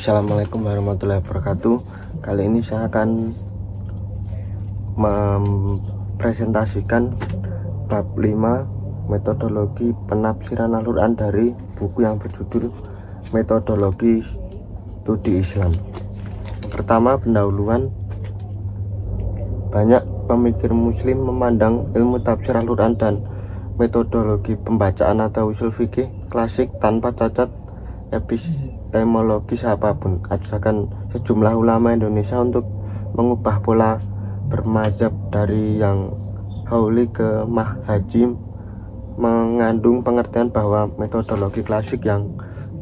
Assalamualaikum warahmatullahi wabarakatuh. Kali ini saya akan mempresentasikan bab 5 metodologi penafsiran Al-Quran dari buku yang berjudul Metodologi Studi Islam. Pertama, pendahuluan. Banyak pemikir muslim memandang ilmu tafsir Al-Quran dan metodologi pembacaan atau usul fikih klasik tanpa cacat epistemologis apapun. Ajakan sejumlah ulama Indonesia untuk mengubah pola bermazhab dari yang hauli ke mahhaji mengandung pengertian bahwa metodologi klasik yang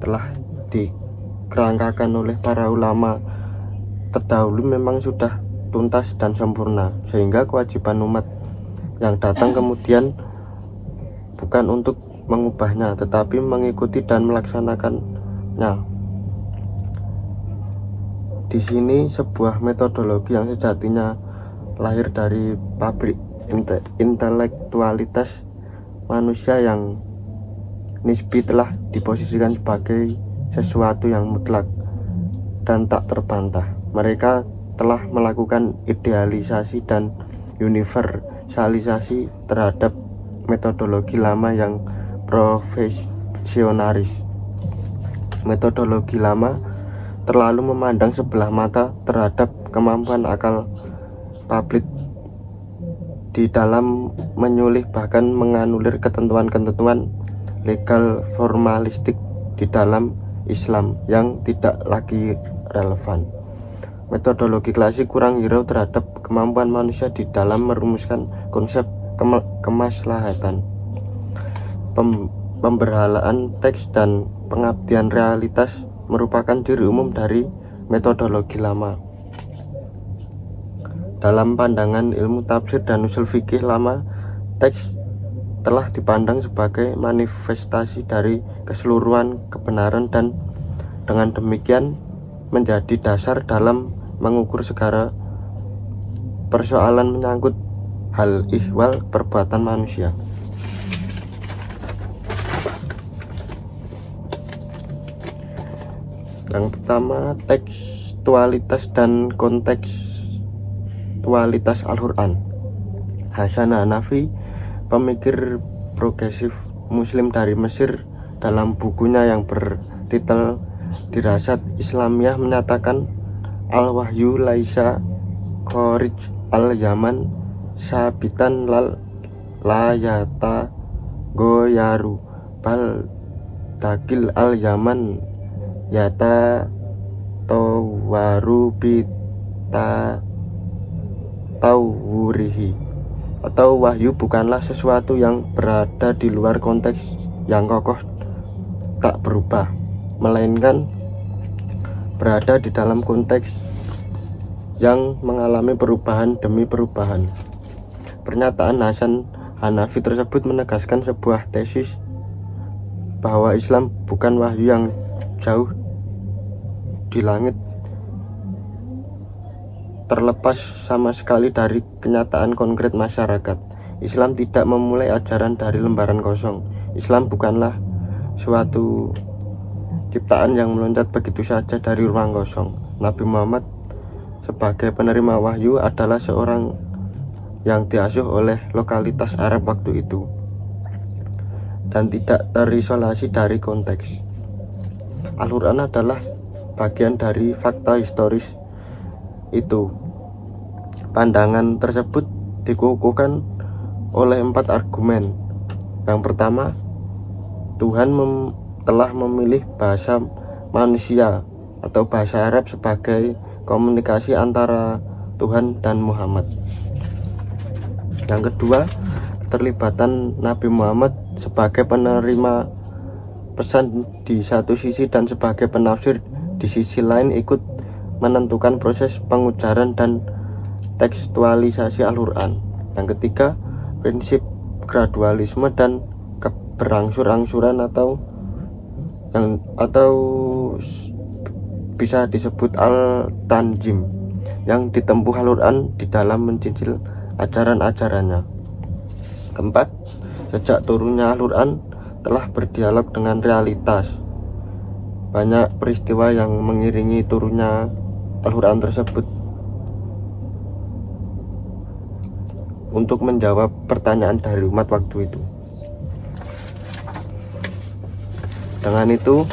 telah dikerangkakan oleh para ulama terdahulu memang sudah tuntas dan sempurna, sehingga kewajiban umat yang datang kemudian bukan untuk mengubahnya tetapi mengikuti dan melaksanakannya. Di sini sebuah metodologi yang sejatinya lahir dari pabrik intelektualitas manusia yang nisbi telah diposisikan sebagai sesuatu yang mutlak dan tak terbantah. Mereka telah melakukan idealisasi dan universalisasi terhadap metodologi lama yang profesionalis. Metodologi lama terlalu memandang sebelah mata terhadap kemampuan akal publik di dalam menyulih bahkan menganulir ketentuan-ketentuan legal formalistik di dalam Islam yang tidak lagi relevan. Metodologi klasik kurang hirau terhadap kemampuan manusia di dalam merumuskan konsep kemaslahatan, pemberhalaan teks dan pengabdian realitas merupakan ciri umum dari metodologi lama. Dalam pandangan ilmu tafsir dan usul fikih lama, teks telah dipandang sebagai manifestasi dari keseluruhan kebenaran dan dengan demikian menjadi dasar dalam mengukur segala persoalan menyangkut hal ihwal perbuatan manusia. Yang pertama, tekstualitas dan kontekstualitas Al-Quran. Hasan Hanafi, pemikir progresif muslim dari Mesir, dalam bukunya yang bertitel Dirasat Islamiyah menyatakan al-wahyu laisa kharij al-yaman sabitan lal layata goyaru bal dakil al-yaman yata tawaru bita tawurihi. Atau wahyu bukanlah sesuatu yang berada di luar konteks yang kokoh tak berubah, melainkan berada di dalam konteks yang mengalami perubahan demi perubahan. Pernyataan Hasan Hanafi tersebut menegaskan sebuah tesis bahwa Islam bukan wahyu yang jauh di langit, terlepas sama sekali dari kenyataan konkret masyarakat. Islam tidak memulai ajaran dari lembaran kosong. Islam bukanlah suatu ciptaan yang meloncat begitu saja dari ruang kosong. Nabi Muhammad sebagai penerima wahyu adalah seorang yang diasuh oleh lokalitas Arab waktu itu dan tidak terisolasi dari konteks. Al-Quran adalah bagian dari fakta historis itu. Pandangan tersebut dikukuhkan oleh 4 argumen. Yang pertama, Tuhan telah memilih bahasa manusia atau bahasa Arab sebagai komunikasi antara Tuhan dan Muhammad. Yang kedua, keterlibatan Nabi Muhammad sebagai penerima pesan di satu sisi dan sebagai penafsir di sisi lain ikut menentukan proses pengujaran dan tekstualisasi Al-Quran. Yang ketiga, prinsip gradualisme dan keberangsur-angsuran atau bisa disebut al-tanjim yang ditempuh Al-Quran di dalam mencicil ajaran-ajarannya. Keempat, sejak turunnya Al-Quran telah berdialog dengan realitas banyak peristiwa yang mengiringi turunnya Al-Quran tersebut untuk menjawab pertanyaan dari umat waktu itu. Dengan itu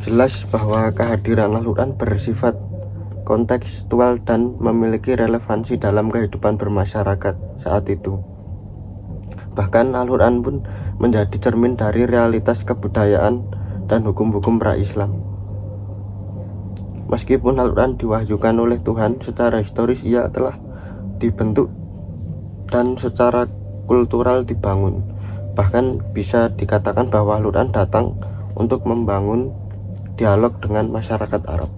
jelas bahwa kehadiran Al-Quran bersifat kontekstual dan memiliki relevansi dalam kehidupan bermasyarakat saat itu. Bahkan Al-Quran pun menjadi cermin dari realitas kebudayaan dan hukum-hukum pra-Islam. Meskipun Al-Quran diwahyukan oleh Tuhan, secara historis ia telah dibentuk dan secara kultural dibangun. Bahkan bisa dikatakan bahwa Al-Quran datang untuk membangun dialog dengan masyarakat Arab.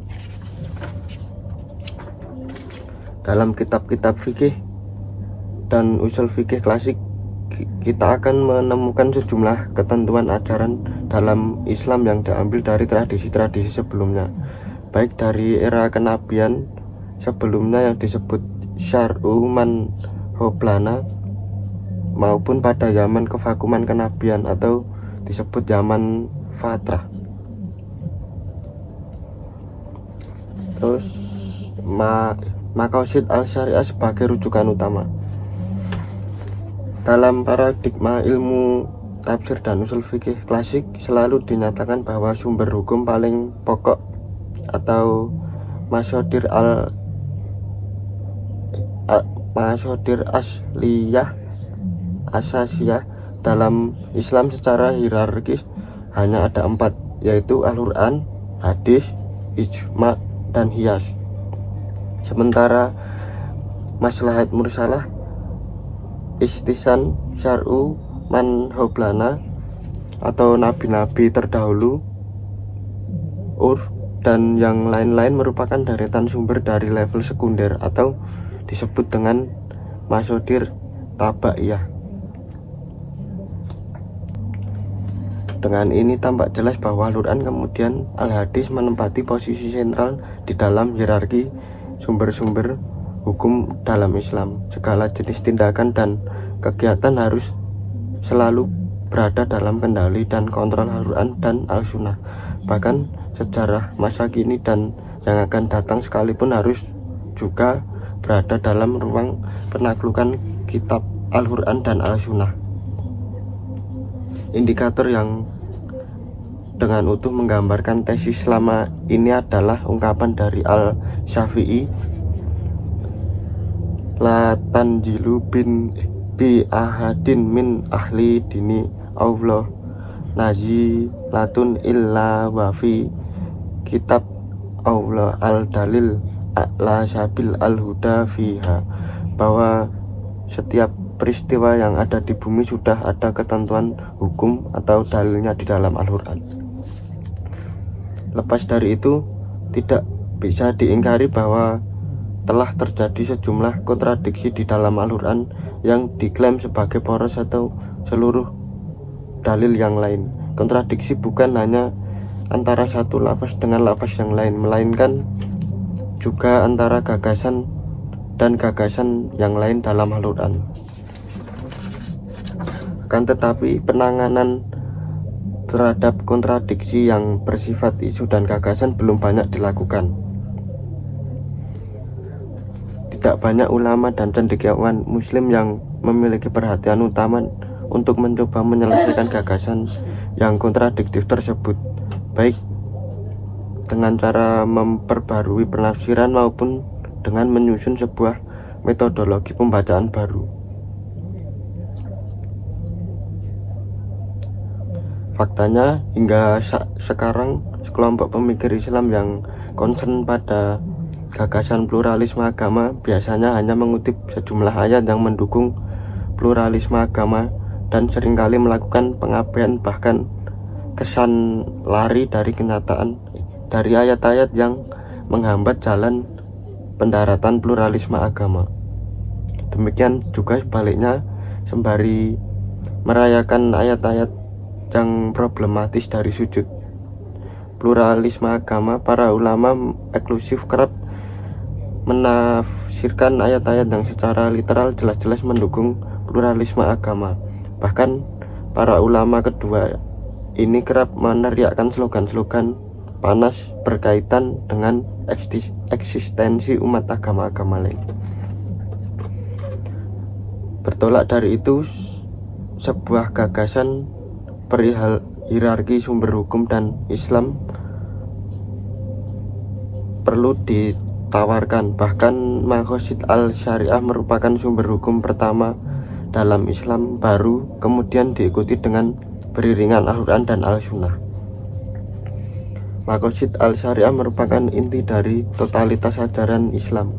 Dalam kitab-kitab fikih dan usul fikih klasik, kita akan menemukan sejumlah ketentuan ajaran dalam Islam yang diambil dari tradisi-tradisi sebelumnya, baik dari era kenabian sebelumnya yang disebut syar'u man hoblana, maupun pada zaman kevakuman kenabian atau disebut zaman fatrah. Terus maqasid al-syariah sebagai rujukan utama. Dalam paradigma ilmu tafsir dan usul fikih klasik selalu dinyatakan bahwa sumber hukum paling pokok atau masyadir asliyah asasiyah dalam Islam secara hierarkis hanya ada 4, yaitu Al-Quran, hadis, ijma, dan qiyas. Sementara maslahat mursalah, istisan, syar'u man hoblana atau nabi-nabi terdahulu, urf, dan yang lain-lain merupakan deretan sumber dari level sekunder atau disebut dengan masyadir tabaiyah. Dengan ini tampak jelas bahwa Al-Quran kemudian Al-Hadis menempati posisi sentral di dalam hierarki sumber-sumber hukum dalam Islam. Segala jenis tindakan dan kegiatan harus selalu berada dalam kendali dan kontrol Al-Quran dan Al-Sunnah. Bahkan sejarah masa kini dan yang akan datang sekalipun harus juga berada dalam ruang penaklukan kitab Al-Quran dan Al-Sunnah. Indikator yang dengan utuh menggambarkan tesis selama ini adalah ungkapan dari Al-Syafi'i, la tanjilu bi ahadin min ahli dini Allah nazilatun illa wafi kitab Allah al-dalil a'la sabil al-huda fiha, bahwa setiap peristiwa yang ada di bumi sudah ada ketentuan hukum atau dalilnya di dalam Al-Quran. Lepas dari itu, tidak bisa diingkari bahwa telah terjadi sejumlah kontradiksi di dalam Al-Quran yang diklaim sebagai poros atau seluruh dalil yang lain. Kontradiksi bukan hanya antara satu lafaz dengan lafaz yang lain, melainkan juga antara gagasan dan gagasan yang lain dalam Al-Quran. Akan tetapi penanganan terhadap kontradiksi yang bersifat isu dan gagasan belum banyak dilakukan. Tidak banyak ulama dan cendekiawan muslim yang memiliki perhatian utama untuk mencoba menyelesaikan gagasan yang kontradiktif tersebut, baik dengan cara memperbarui penafsiran maupun dengan menyusun sebuah metodologi pembacaan baru. Faktanya, hingga sekarang sekelompok pemikir Islam yang concern pada gagasan pluralisme agama biasanya hanya mengutip sejumlah ayat yang mendukung pluralisme agama dan seringkali melakukan pengabaian bahkan kesan lari dari kenyataan dari ayat-ayat yang menghambat jalan pendaratan pluralisme agama. Demikian juga sebaliknya, sembari merayakan ayat-ayat yang problematis dari sudut pluralisme agama, para ulama eksklusif kerap menafsirkan ayat-ayat yang secara literal jelas-jelas mendukung pluralisme agama. Bahkan para ulama kedua ini kerap meneriakkan slogan-slogan panas berkaitan dengan eksistensi umat agama-agama lain. Bertolak dari itu, sebuah gagasan perihal hierarki sumber hukum dan Islam perlu ditawarkan. Bahkan Maqasid al-Syariah merupakan sumber hukum pertama dalam Islam baru, kemudian diikuti dengan beriringan Al-Quran dan Al-Sunnah. Maqasid al-Syariah merupakan inti dari totalitas ajaran Islam.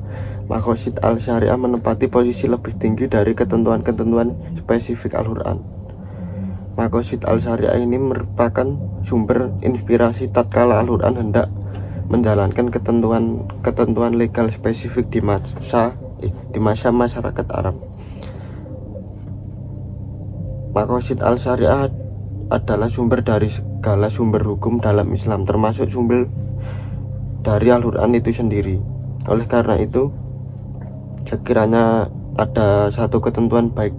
Maqasid al-Syariah menempati posisi lebih tinggi dari ketentuan-ketentuan spesifik Al-Quran. Maqasid al-Syariah ini merupakan sumber inspirasi tatkala Al-Quran hendak menjalankan ketentuan legal spesifik di masa masyarakat Arab. Maqasid al-Syariah adalah sumber dari segala sumber hukum dalam Islam, termasuk sumber dari Al-Quran itu sendiri. Oleh karena itu, sekiranya ada satu ketentuan baik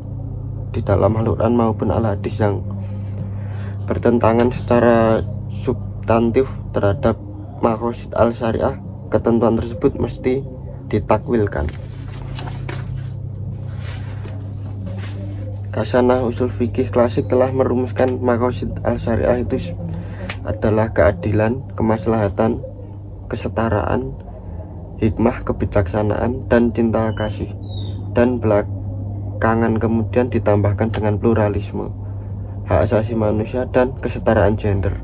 di dalam Al-Quran maupun Al-Hadis yang bertentangan secara substantif terhadap Maqasid al-Syariah, ketentuan tersebut mesti ditakwilkan. Khasanah usul fikih klasik telah merumuskan Maqasid al-Syariah itu adalah keadilan, kemaslahatan, kesetaraan, hikmah, kebijaksanaan, dan cinta kasih, dan belakangan kemudian ditambahkan dengan pluralisme, hak asasi manusia, dan kesetaraan gender.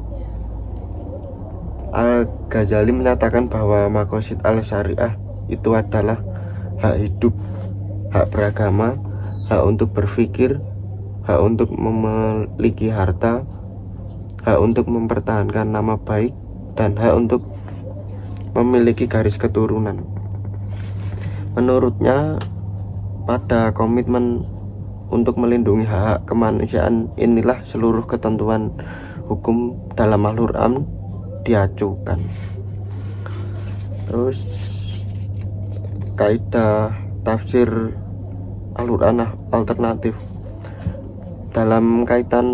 Al-Ghazali menyatakan bahwa Maqasid al-Syariah itu adalah hak hidup, hak beragama, hak untuk berpikir, hak untuk memiliki harta, hak untuk mempertahankan nama baik, dan hak untuk memiliki garis keturunan. Menurutnya, pada komitmen untuk melindungi hak kemanusiaan inilah seluruh ketentuan hukum dalam Al-Quran diacukan. Terus kaidah tafsir Al-Quran alternatif. Dalam kaitan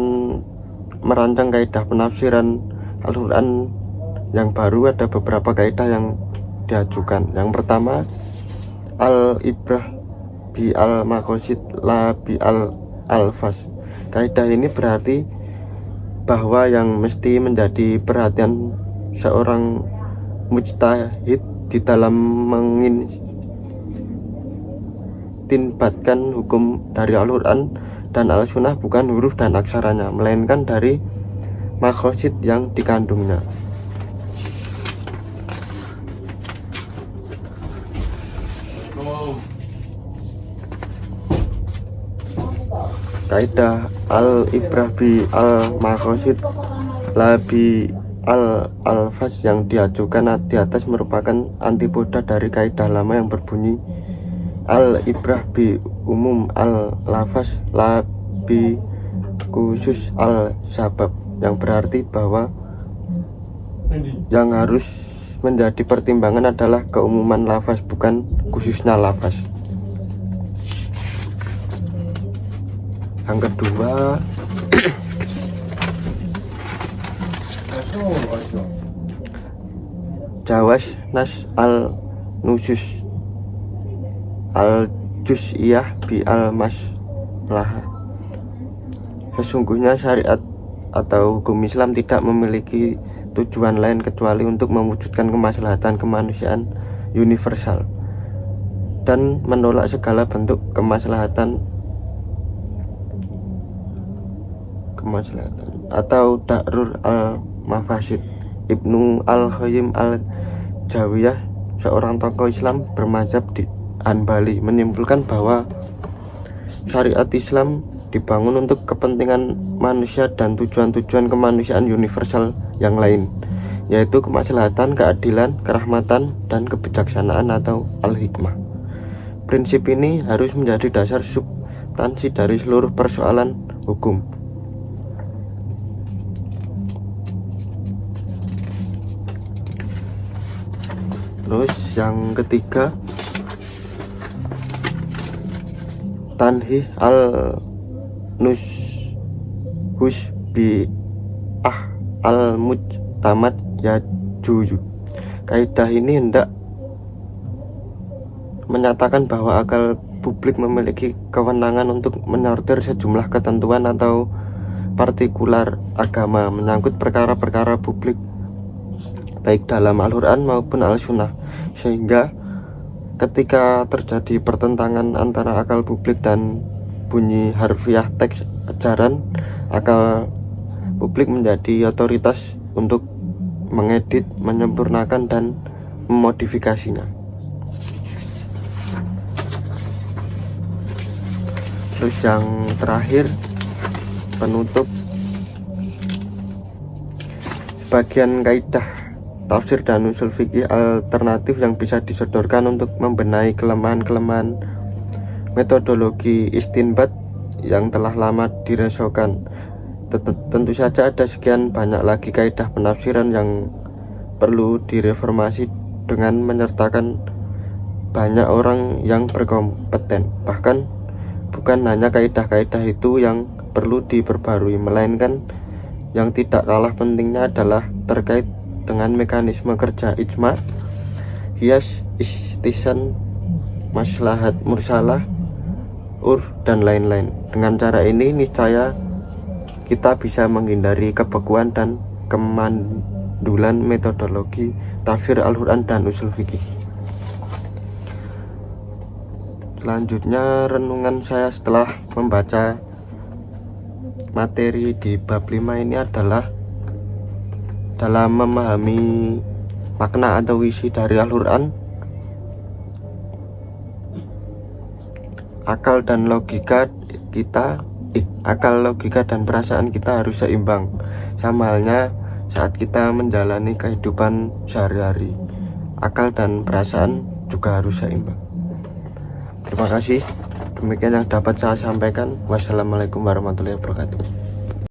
merancang kaidah penafsiran Al-Quran yang baru, ada beberapa kaidah yang diajukan. Yang pertama, al-ibrah bi al-maqasid la bi al-alfaz. Kaidah ini berarti bahwa yang mesti menjadi perhatian seorang mujtahid di dalam mengistinbatkan hukum dari Al-Quran dan Al-Sunnah bukan huruf dan aksaranya, melainkan dari maqasid yang dikandungnya. Kaidah al-ibrah bi al-maqasid la bi al-alfaz yang diajukan di atas merupakan antipoda dari kaidah lama yang berbunyi al-ibrah bi umum al-lafaz la bi khusus al-sabab, yang berarti bahwa yang harus menjadi pertimbangan adalah keumuman lafaz, bukan khususnya lafaz. Yang kedua, Jawaz nas al-nusus al-juz'iyah bi al-maslahah. Sesungguhnya syariat atau hukum Islam tidak memiliki tujuan lain kecuali untuk mewujudkan kemaslahatan kemanusiaan universal dan menolak segala bentuk kemaslahatan atau dakrur al-mafasid. Ibnu al-Qayyim al-Jawiyah, seorang tokoh Islam bermadzhab di Hanbali, menyimpulkan bahwa syariat Islam dibangun untuk kepentingan manusia dan tujuan-tujuan kemanusiaan universal yang lain, yaitu kemaslahatan, keadilan, kerahmatan, dan kebijaksanaan atau al-hikmah. Prinsip ini harus menjadi dasar substansi dari seluruh persoalan hukum. Terus yang ketiga, tanhih al-nushus bi Al-Mujtamad Yajuju. Kaidah ini hendak menyatakan bahwa akal publik memiliki kewenangan untuk menyortir sejumlah ketentuan atau partikular agama menyangkut perkara-perkara publik baik dalam Al-Quran maupun Al-Sunnah, sehingga ketika terjadi pertentangan antara akal publik dan bunyi harfiah teks ajaran, akal publik menjadi otoritas untuk mengedit, menyempurnakan, dan memodifikasinya. Terus yang terakhir, penutup, bagian kaidah tafsir dan usul fikih alternatif yang bisa disodorkan untuk membenahi kelemahan-kelemahan metodologi istinbat yang telah lama diresahkan. Tentu saja ada sekian banyak lagi kaidah penafsiran yang perlu direformasi dengan menyertakan banyak orang yang berkompeten. Bahkan bukan hanya kaidah-kaidah itu yang perlu diperbarui, melainkan yang tidak kalah pentingnya adalah terkait dengan mekanisme kerja ijma, qiyas, istisan, maslahat mursalah, urf, dan lain-lain. Dengan cara ini niscaya kita bisa menghindari kebekuan dan kemandulan metodologi tafsir Al-Quran dan usul fikih. Selanjutnya, renungan saya setelah membaca materi di bab 5 ini adalah dalam memahami makna atau isi dari Al-Quran, akal, logika dan perasaan kita harus seimbang, sama halnya saat kita menjalani kehidupan sehari-hari. Akal dan perasaan juga harus seimbang. Terima kasih. Demikian yang dapat saya sampaikan. Wassalamualaikum warahmatullahi wabarakatuh.